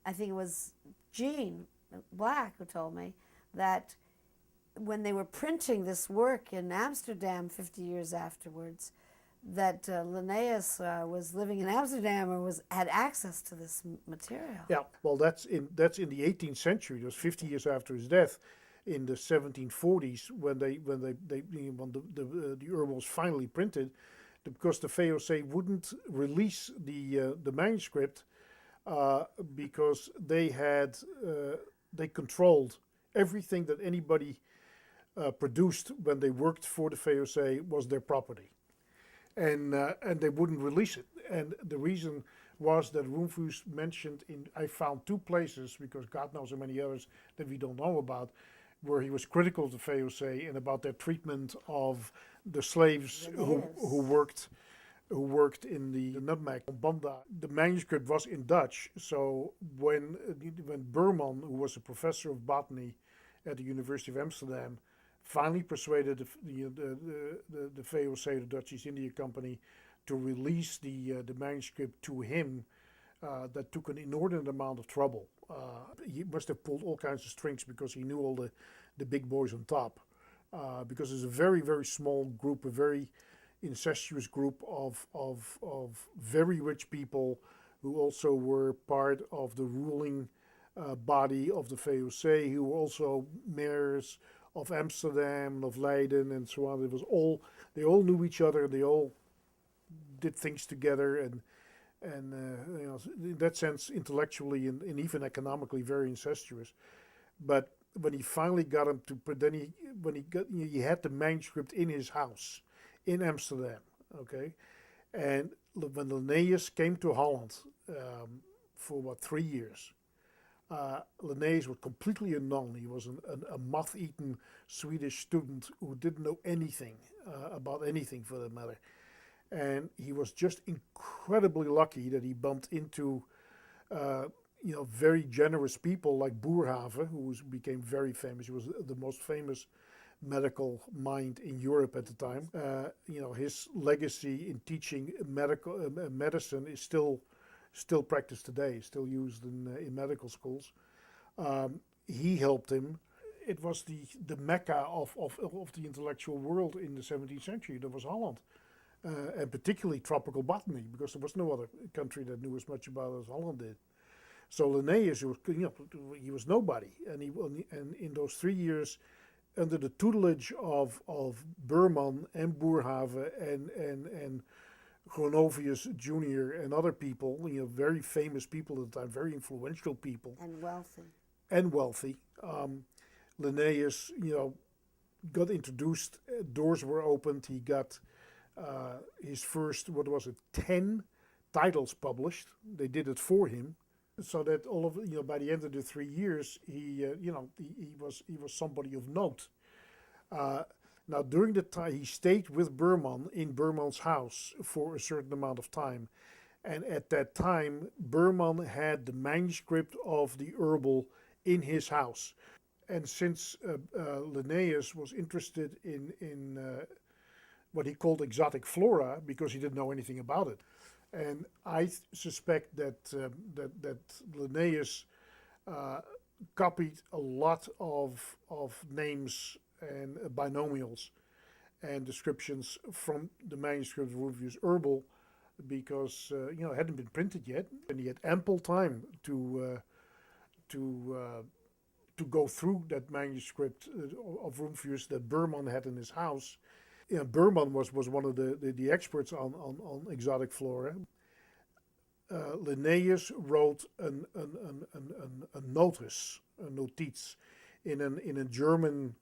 I think it was Jean Black who told me that when they were printing this work in Amsterdam 50 years afterwards, that Linnaeus was living in Amsterdam or had access to this material. Yeah, well, that's in the 18th century. It was 50 years after his death, in the 1740s, when the herbal was finally printed, because the VOC wouldn't release the manuscript because they controlled everything that anybody produced when they worked for the VOC was their property, and they wouldn't release it. And the reason was that Rumphius mentioned in, I found two places, because God knows how many others that we don't know about, where he was critical of the VOC and about their treatment of the slaves who worked in the nutmeg Banda. The manuscript was in Dutch, so when Berman, who was a professor of botany at the University of Amsterdam, finally persuaded the VOC, the Dutch East India Company, to release the manuscript to him, that took an inordinate amount of trouble. He must have pulled all kinds of strings because he knew all the big boys on top. Because it's a very, very small group, a very incestuous group of very rich people who also were part of the ruling body of the VOC, who were also mayors of Amsterdam, of Leiden, and so on. It was all, they all knew each other. They all did things together, and in that sense, intellectually and even economically, very incestuous. But when he finally got him to, then he had the manuscript in his house in Amsterdam, okay, and when Linnaeus came to Holland for what 3 years. Linnaeus was completely unknown. He was a moth-eaten Swedish student who didn't know anything about anything, for that matter. And he was just incredibly lucky that he bumped into very generous people like Boerhaave, who became very famous. He was the most famous medical mind in Europe at the time. His legacy in teaching medicine is still practiced today, still used in medical schools. He helped him. It was the mecca of the intellectual world in the 17th century. That was Holland, and particularly tropical botany, because there was no other country that knew as much about it as Holland did. So Linnaeus, he was nobody, and in those 3 years, under the tutelage of Berman and Boerhaave and Gronovius Jr. and other people, very famous people at the time, very influential people, and wealthy. Linnaeus, got introduced. Doors were opened. He got his first, what was it, 10 titles published. They did it for him, so that all of by the end of the 3 years, he was somebody of note. Now, during the time, he stayed with Berman in Berman's house for a certain amount of time. And at that time, Berman had the manuscript of the herbal in his house. And since Linnaeus was interested in what he called exotic flora, because he didn't know anything about it, and I suspect that Linnaeus copied a lot of names and binomials and descriptions from the manuscript of Rumphius Herbal, because it hadn't been printed yet, and he had ample time to go through that manuscript of Rumphius that Berman had in his house. Berman was one of the experts on exotic flora. Linnaeus wrote a notice, a notiz, in a German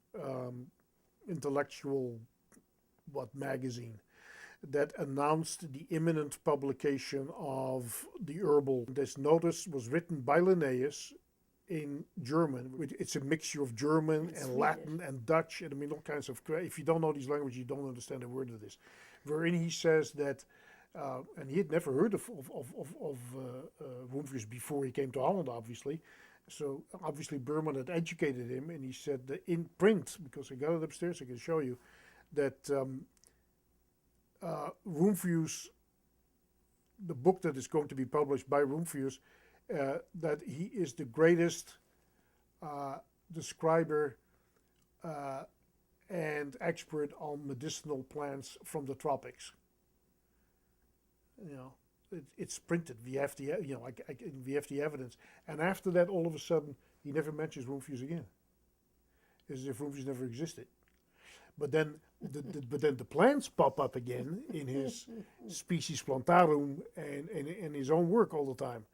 intellectual magazine that announced the imminent publication of the herbal. This notice was written by Linnaeus in German. It's a mixture of German and Latin and Dutch, and I mean all kinds of. If you don't know these languages, you don't understand a word of this. Wherein he says that, and he had never heard of Rumphius before he came to Holland, obviously. So obviously Berman had educated him, and he said that in print, because I got it upstairs, I can show you, that Rumphius, the book that is going to be published by Rumphius, that he is the greatest describer and expert on medicinal plants from the tropics. You know, it's printed. We have the we have the evidence. And after that, all of a sudden, he never mentions Rumphius again. As if Rumphius never existed. But then, the plants pop up again in his Species Plantarum and in his own work all the time.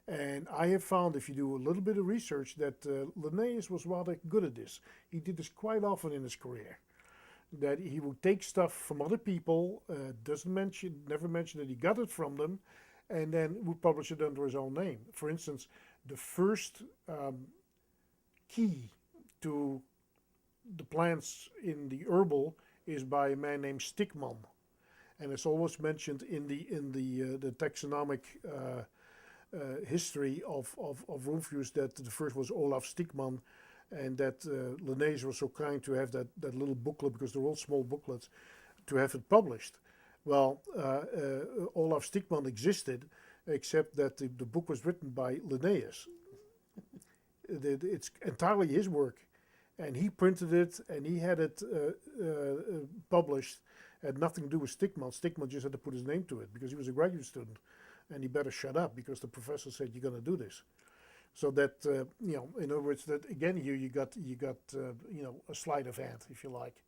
And I have found, if you do a little bit of research, that Linnaeus was rather good at this. He did this quite often in his career. That he would take stuff from other people, never mention that he got it from them, and then would publish it under his own name. For instance, the first key to the plants in the herbal is by a man named Stickman, and it's always mentioned in the taxonomic history of Rumphius that the first was Olaf Stickman, and that Linnaeus was so kind to have that little booklet, because they're all small booklets, to have it published. Well, Olaf Stickman existed, except that the book was written by Linnaeus. It's entirely his work, and he printed it, and he had it published. It had nothing to do with Stickman. Stickman just had to put his name to it, because he was a graduate student, and he better shut up, because the professor said, you're going to do this. So that, in other words, that again here you got a sleight of hand, if you like.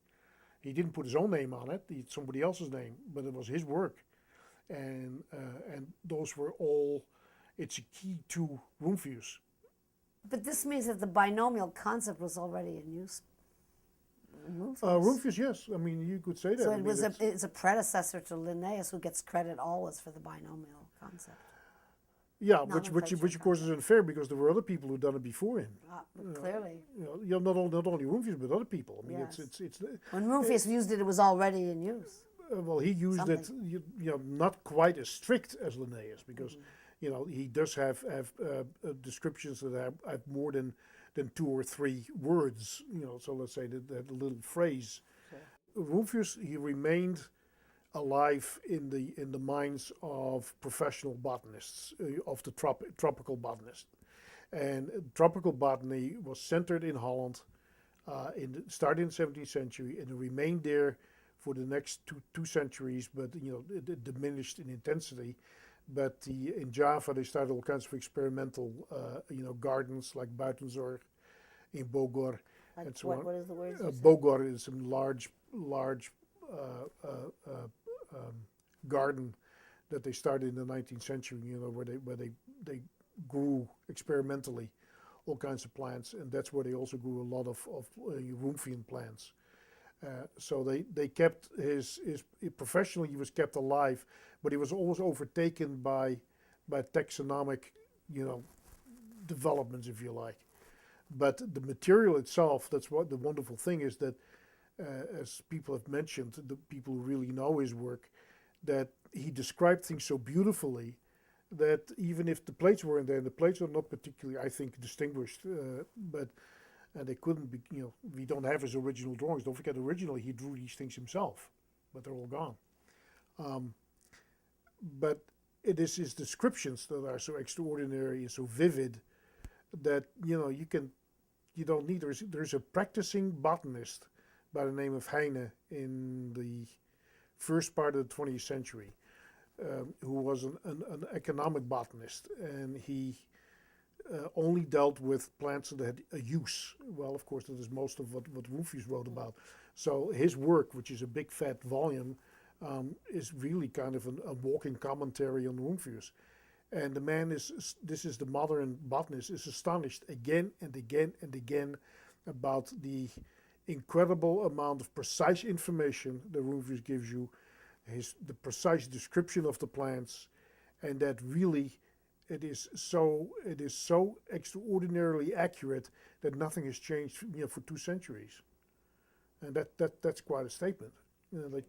He didn't put his own name on it; he had somebody else's name, but it was his work, and those were all. It's a key to Rumphius. But this means that the binomial concept was already in use. Rumphius, yes. I mean, you could say that. So it's a predecessor to Linnaeus, who gets credit always for the binomial concept. Yeah, which of course is unfair, because there were other people who'd done it before him. Clearly. Not only Rumphius, but other people. I mean, yes. it's when Rumphius used it, it was already in use. Well, he used it, not quite as strict as Linnaeus, because he does have descriptions that have more than 2 or 3 words. So let's say that little phrase. Sure. Rumphius, he remained alive in the minds of professional botanists, of the tropical botanists. And tropical botany was centered in Holland, started in the 17th century, and it remained there for the next two centuries, but it diminished in intensity. But in Java, they started all kinds of experimental gardens, like Buitenzorg, in Bogor, like and so on. What is the word? Bogor is a large garden that they started in the 19th century, where they grew experimentally all kinds of plants, and that's where they also grew a lot of Rumphian plants. So they kept his professionally, he was kept alive, but he was always overtaken by taxonomic, developments, if you like. But the material itself, that's what the wonderful thing is, that as people have mentioned, the people who really know his work, that he described things so beautifully that even if the plates weren't there, the plates are not particularly, I think, distinguished, but they couldn't be, we don't have his original drawings. Don't forget, originally he drew these things himself, but they're all gone. But it is his descriptions that are so extraordinary and so vivid that, you don't need, there's a practicing botanist by the name of Heine in the first part of the 20th century, who was an economic botanist, and he only dealt with plants that had a use. Well, of course, that is most of what Rumphius wrote about. So his work, which is a big fat volume, is really kind of a walking commentary on Rumphius. And the man this is the modern botanist, is astonished again and again and again about the incredible amount of precise information that Rumphius gives you, the precise description of the plants, and that really it is so extraordinarily accurate that nothing has changed, for 2 centuries. And that's quite a statement, that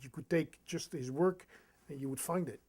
you could take just his work and you would find it.